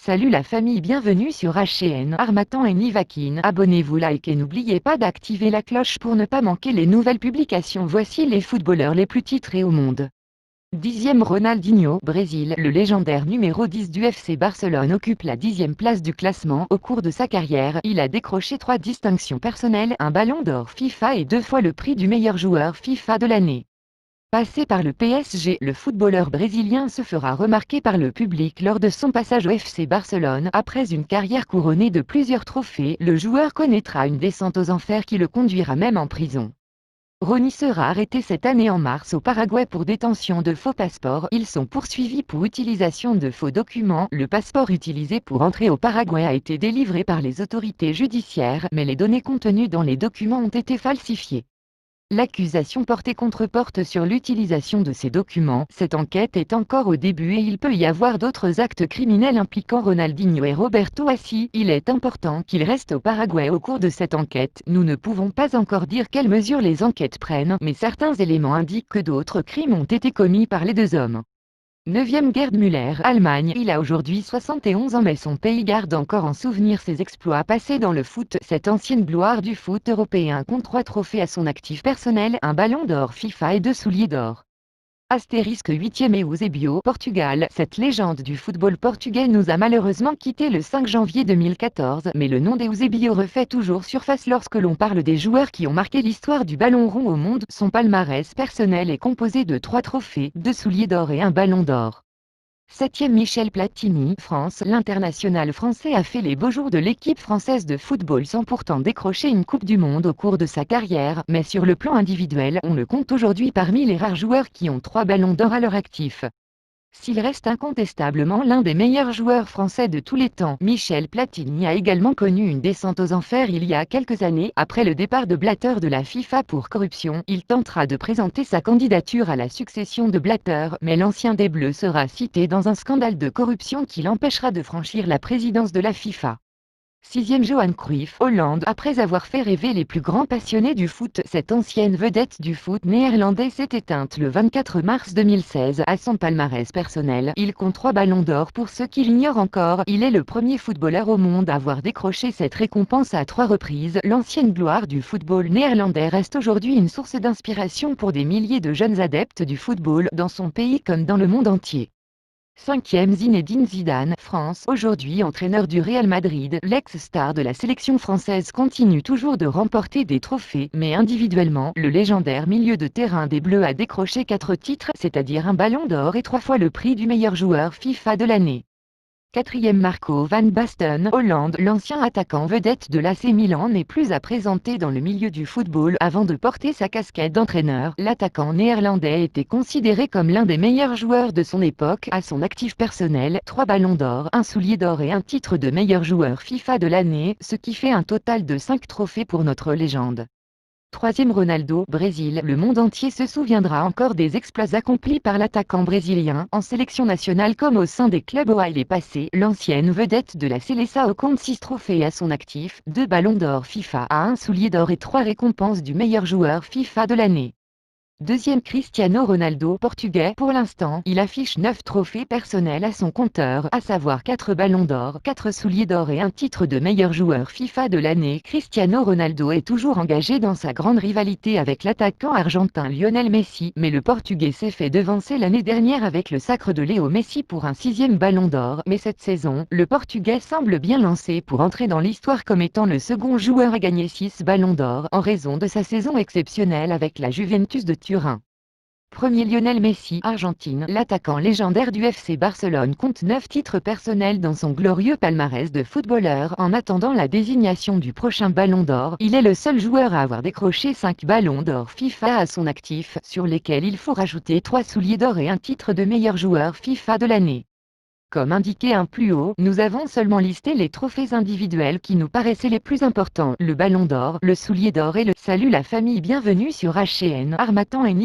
Salut la famille, bienvenue sur HN, Harmattan et Nivakin. Abonnez-vous, like et n'oubliez pas d'activer la cloche pour ne pas manquer les nouvelles publications. Voici les footballeurs les plus titrés au monde. 10e Ronaldinho, Brésil. Le légendaire numéro 10 du FC Barcelone occupe la 10e place du classement. Au cours de sa carrière, il a décroché 3 distinctions personnelles, un ballon d'or FIFA et 2 fois le prix du meilleur joueur FIFA de l'année. Passé par le PSG, le footballeur brésilien se fera remarquer par le public lors de son passage au FC Barcelone. Après une carrière couronnée de plusieurs trophées, le joueur connaîtra une descente aux enfers qui le conduira même en prison. Rony sera arrêté cette année en mars au Paraguay pour détention de faux passeports. Ils sont poursuivis pour utilisation de faux documents. Le passeport utilisé pour entrer au Paraguay a été délivré par les autorités judiciaires, mais les données contenues dans les documents ont été falsifiées. L'accusation portée porte sur l'utilisation de ces documents. Cette enquête est encore au début et il peut y avoir d'autres actes criminels impliquant Ronaldinho et Roberto Assi. Il est important qu'il reste au Paraguay au cours de cette enquête. Nous ne pouvons pas encore dire quelles mesures les enquêtes prennent, mais certains éléments indiquent que d'autres crimes ont été commis par les deux hommes. 9e Gerd Müller, Allemagne. Il a aujourd'hui 71 ans mais son pays garde encore en souvenir ses exploits passés dans le foot. Cette ancienne gloire du foot européen compte 3 trophées à son actif personnel, un ballon d'or FIFA et 2 souliers d'or. Astérisque 8e Eusebio, Portugal. Cette légende du football portugais nous a malheureusement quitté le 5 janvier 2014, mais le nom d'Eusebio refait toujours surface lorsque l'on parle des joueurs qui ont marqué l'histoire du ballon rond au monde. Son palmarès personnel est composé de 3 trophées, 2 souliers d'or et un ballon d'or. 7e Michel Platini, France. L'international français a fait les beaux jours de l'équipe française de football sans pourtant décrocher une Coupe du Monde au cours de sa carrière, mais sur le plan individuel, on le compte aujourd'hui parmi les rares joueurs qui ont 3 ballons d'or à leur actif. S'il reste incontestablement l'un des meilleurs joueurs français de tous les temps, Michel Platini a également connu une descente aux enfers il y a quelques années. Après le départ de Blatter de la FIFA pour corruption, il tentera de présenter sa candidature à la succession de Blatter, mais l'ancien des Bleus sera cité dans un scandale de corruption qui l'empêchera de franchir la présidence de la FIFA. 6e Johan Cruyff, Hollande. Après avoir fait rêver les plus grands passionnés du foot, cette ancienne vedette du foot néerlandais s'est éteinte le 24 mars 2016. À son palmarès personnel, il compte 3 ballons d'or. Pour ceux qui l'ignorent encore, il est le premier footballeur au monde à avoir décroché cette récompense à 3 reprises. L'ancienne gloire du football néerlandais reste aujourd'hui une source d'inspiration pour des milliers de jeunes adeptes du football, dans son pays comme dans le monde entier. 5e Zinedine Zidane, France. Aujourd'hui entraîneur du Real Madrid, l'ex-star de la sélection française continue toujours de remporter des trophées, mais individuellement, le légendaire milieu de terrain des Bleus a décroché 4 titres, c'est-à-dire un ballon d'or et 3 fois le prix du meilleur joueur FIFA de l'année. 4e Marco van Basten, Hollande. L'ancien attaquant vedette de l'AC Milan n'est plus à présenter dans le milieu du football. Avant de porter sa casquette d'entraîneur, l'attaquant néerlandais était considéré comme l'un des meilleurs joueurs de son époque. À son actif personnel, 3 ballons d'or, un soulier d'or et un titre de meilleur joueur FIFA de l'année, ce qui fait un total de 5 trophées pour notre légende. 3e Ronaldo, Brésil. Le monde entier se souviendra encore des exploits accomplis par l'attaquant brésilien, en sélection nationale comme au sein des clubs où il est passé. L'ancienne vedette de la Seleção compte 6 trophées à son actif, 2 ballons d'or FIFA, un soulier d'or et 3 récompenses du meilleur joueur FIFA de l'année. 2e Cristiano Ronaldo, portugais. Pour l'instant, il affiche 9 trophées personnels à son compteur, à savoir 4 ballons d'or, 4 souliers d'or et un titre de meilleur joueur FIFA de l'année. Cristiano Ronaldo est toujours engagé dans sa grande rivalité avec l'attaquant argentin Lionel Messi, mais le portugais s'est fait devancer l'année dernière avec le sacre de Léo Messi pour un 6e ballon d'or. Mais cette saison, le portugais semble bien lancé pour entrer dans l'histoire comme étant le second joueur à gagner 6 ballons d'or, en raison de sa saison exceptionnelle avec la Juventus de Turin. Premier Lionel Messi, Argentine. L'attaquant légendaire du FC Barcelone compte 9 titres personnels dans son glorieux palmarès de footballeur. En attendant la désignation du prochain ballon d'or, il est le seul joueur à avoir décroché 5 ballons d'or FIFA à son actif, sur lesquels il faut rajouter 3 souliers d'or et un titre de meilleur joueur FIFA de l'année. Comme indiqué un plus haut, nous avons seulement listé les trophées individuels qui nous paraissaient les plus importants, le ballon d'or, le soulier d'or et le... Salut la famille, bienvenue sur HN, Harmattan et